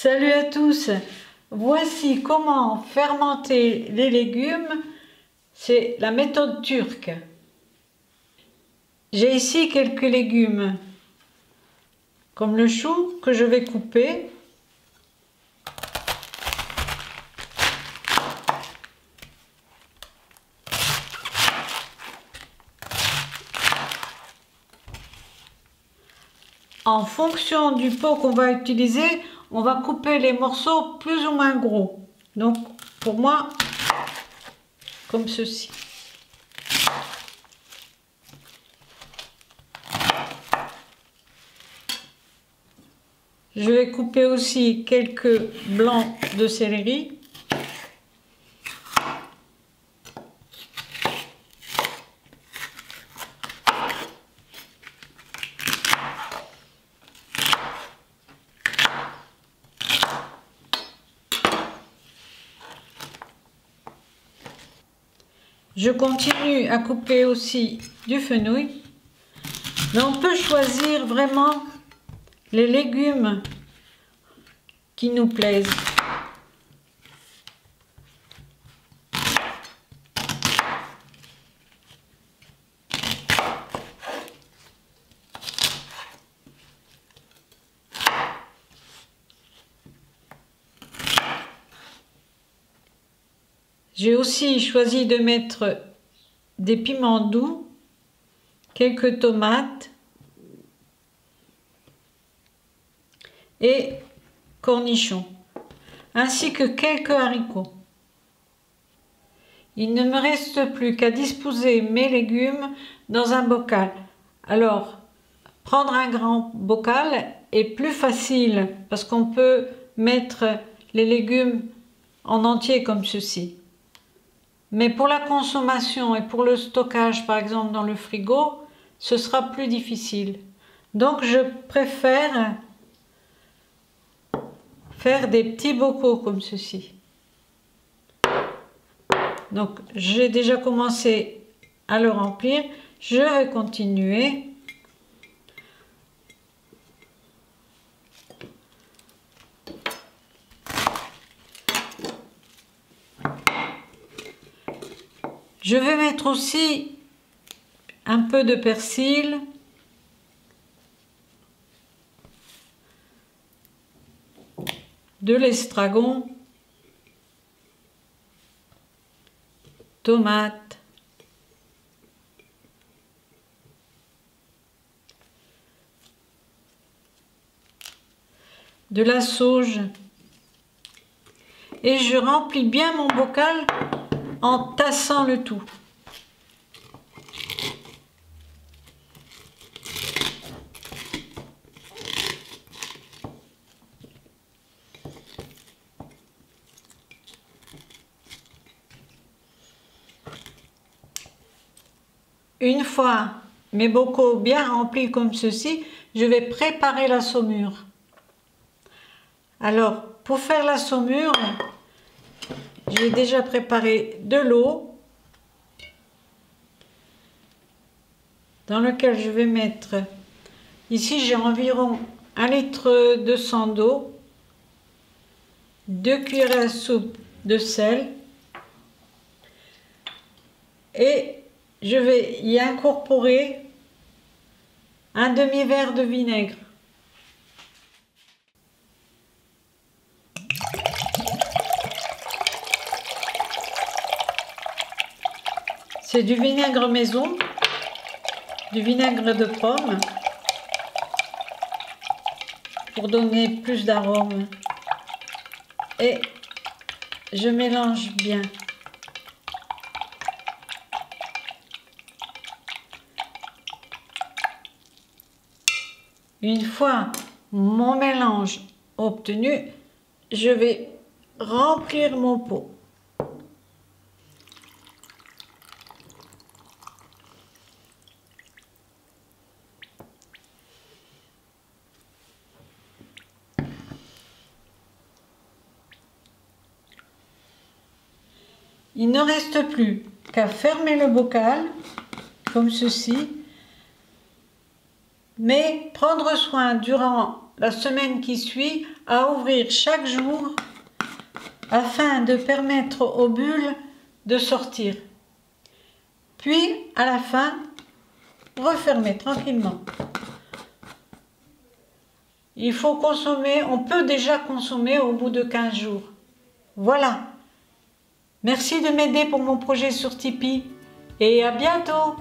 Salut à tous, voici comment fermenter les légumes, c'est la méthode turque. J'ai ici quelques légumes, comme le chou que je vais couper. En fonction du pot qu'on va utiliser, on va couper les morceaux plus ou moins gros. Donc pour moi, comme ceci. Je vais couper aussi quelques blancs de céleri. Je continue à couper aussi du fenouil. Mais on peut choisir vraiment les légumes qui nous plaisent. J'ai aussi choisi de mettre des piments doux, quelques tomates et cornichons, ainsi que quelques haricots. Il ne me reste plus qu'à disposer mes légumes dans un bocal. Alors, prendre un grand bocal est plus facile parce qu'on peut mettre les légumes en entier comme ceci. Mais pour la consommation et pour le stockage, par exemple dans le frigo, ce sera plus difficile. Donc je préfère faire des petits bocaux comme ceci. Donc j'ai déjà commencé à le remplir. Je vais continuer. Je vais mettre aussi un peu de persil, de l'estragon, tomates, de la sauge et je remplis bien mon bocal en tassant le tout. Une fois mes bocaux bien remplis comme ceci, je vais préparer la saumure. Alors, pour faire la saumure, j'ai déjà préparé de l'eau dans laquelle je vais mettre, ici j'ai environ 1,2 litre d'eau, 2 cuillères à soupe de sel et je vais y incorporer un demi-verre de vinaigre. C'est du vinaigre maison, du vinaigre de pomme, pour donner plus d'arôme. Et je mélange bien. Une fois mon mélange obtenu, je vais remplir mon pot. Il ne reste plus qu'à fermer le bocal, comme ceci, mais prendre soin durant la semaine qui suit à ouvrir chaque jour afin de permettre aux bulles de sortir. Puis à la fin, refermer tranquillement. Il faut consommer, on peut déjà consommer au bout de 15 jours. Voilà. Merci de m'aider pour mon projet sur Tipeee et à bientôt.